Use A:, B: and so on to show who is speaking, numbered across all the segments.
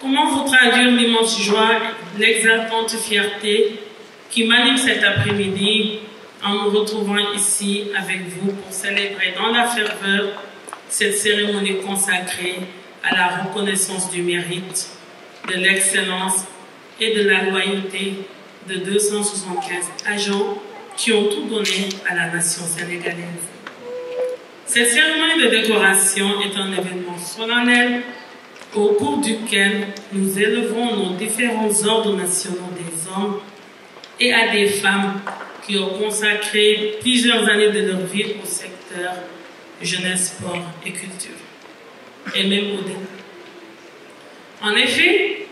A: Comment vous traduire l'immense joie, l'exaltante fierté qui m'anime cet après-midi en me retrouvant ici avec vous pour célébrer dans la ferveur cette cérémonie consacrée à la reconnaissance du mérite, de l'excellence et de la loyauté de 275 agents qui ont tout donné à la nation sénégalaise. Cette cérémonie de décoration est un événement solennel au cours duquel nous élevons nos différents ordres nationaux des hommes et à des femmes qui ont consacré plusieurs années de leur vie au secteur jeunesse, sport et culture, et même au-delà. En effet,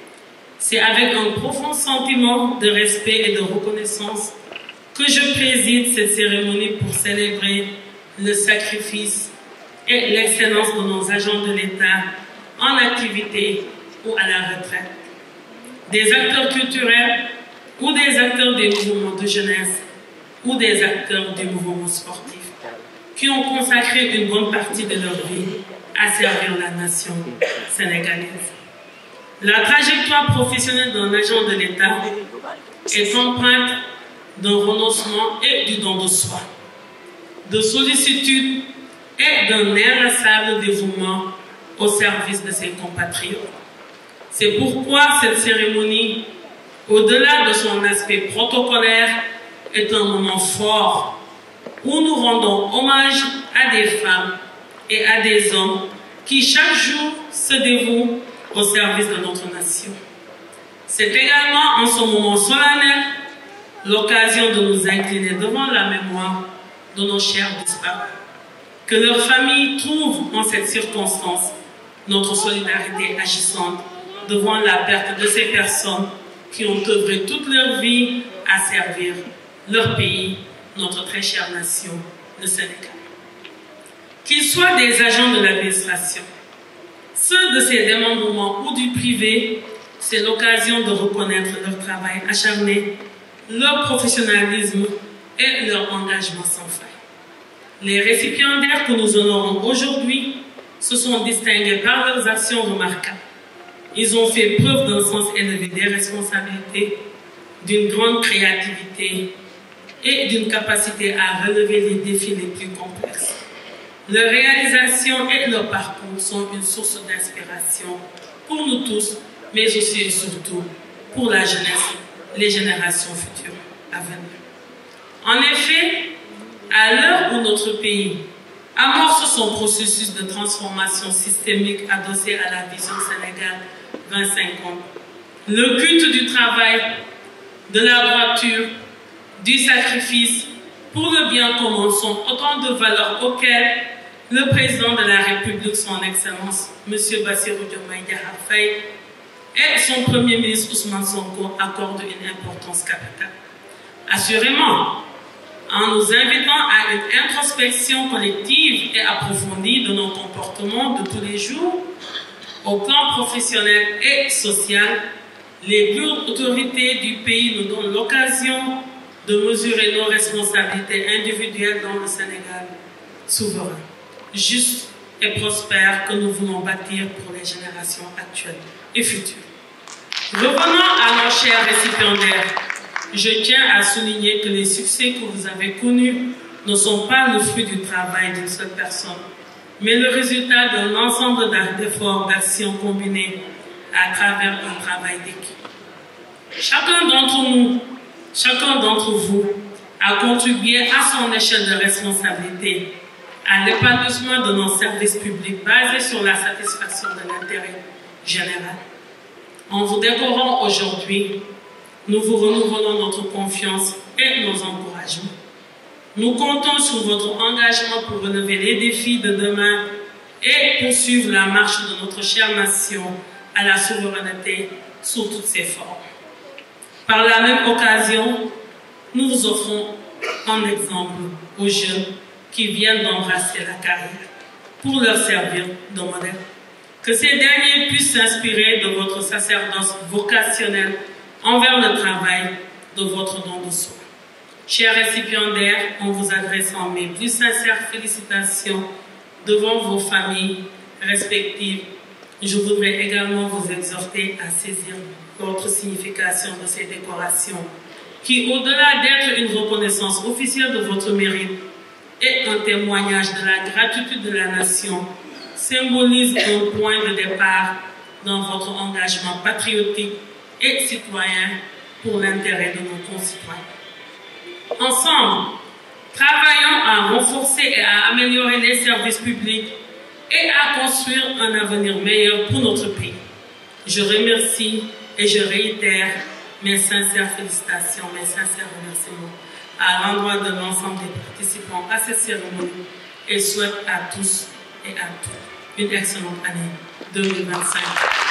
A: c'est avec un profond sentiment de respect et de reconnaissance que je préside cette cérémonie pour célébrer le sacrifice et l'excellence de nos agents de l'État en activité ou à la retraite, des acteurs culturels ou des acteurs des mouvements de jeunesse ou des acteurs du mouvement sportif qui ont consacré une bonne partie de leur vie à servir la nation sénégalaise. La trajectoire professionnelle d'un agent de l'État est empreinte d'un renoncement et du don de soi, de sollicitude et d'un inlassable dévouement au service de ses compatriotes. C'est pourquoi cette cérémonie, au-delà de son aspect protocolaire, est un moment fort où nous rendons hommage à des femmes et à des hommes qui chaque jour se dévouent au service de notre nation. C'est également en ce moment solennel l'occasion de nous incliner devant la mémoire de nos chers disparus. Que leurs familles trouvent en cette circonstance notre solidarité agissante devant la perte de ces personnes qui ont œuvré toute leur vie à servir leur pays, notre très chère nation, le Sénégal. Qu'ils soient des agents de l'administration, ceux de ces démembrements ou du privé, c'est l'occasion de reconnaître leur travail acharné, leur professionnalisme et leur engagement sans faille. Les récipiendaires que nous honorons aujourd'hui se sont distingués par leurs actions remarquables. Ils ont fait preuve d'un sens élevé des responsabilités, d'une grande créativité et d'une capacité à relever les défis les plus complexes. Leurs réalisations et leur parcours sont une source d'inspiration pour nous tous, mais aussi et surtout pour la jeunesse, les générations futures à venir. En effet, à l'heure où notre pays amorce son processus de transformation systémique adossé à la vision Sénégal 2050, le culte du travail, de la droiture, du sacrifice pour le bien commun sont autant de valeurs auxquelles le président de la République, son Excellence, M. Bassirou Diomaye Diakhar Faye, et son Premier ministre Ousmane Sonko accordent une importance capitale. Assurément, en nous invitant à une introspection collective et approfondie de nos comportements de tous les jours, au plan professionnel et social, les plus hautes autorités du pays nous donnent l'occasion de mesurer nos responsabilités individuelles dans le Sénégal souverain, juste et prospère que nous voulons bâtir pour les générations actuelles et futures. Revenons à nos chers récipiendaires. Je tiens à souligner que les succès que vous avez connus ne sont pas le fruit du travail d'une seule personne, mais le résultat d'un ensemble d'efforts, d'actions combinées à travers un travail d'équipe. Chacun d'entre nous, chacun d'entre vous a contribué à son échelle de responsabilité à l'épanouissement de nos services publics basés sur la satisfaction de l'intérêt général. En vous décorant aujourd'hui, nous vous renouvelons notre confiance et nos encouragements. Nous comptons sur votre engagement pour relever les défis de demain et poursuivre la marche de notre chère nation à la souveraineté sous toutes ses formes. Par la même occasion, nous vous offrons un exemple aux jeunes qui viennent d'embrasser la carrière pour leur servir de modèle. Que ces derniers puissent s'inspirer de votre sacerdoce vocationnel envers le travail de votre don de soi. Chers récipiendaires, en vous adressant mes plus sincères félicitations devant vos familles respectives, Je voudrais également vous exhorter à saisir l'autre signification de ces décorations, qui, au-delà d'être une reconnaissance officielle de votre mérite, est un témoignage de la gratitude de la nation, symbolise un point de départ dans votre engagement patriotique et citoyen pour l'intérêt de nos concitoyens. Ensemble, travaillons à renforcer et à améliorer les services publics et à construire un avenir meilleur pour notre pays. Je remercie et je réitère mes sincères félicitations, mes sincères remerciements à l'endroit de l'ensemble des participants à cette cérémonie et souhaite à tous et à toutes une excellente année 2025.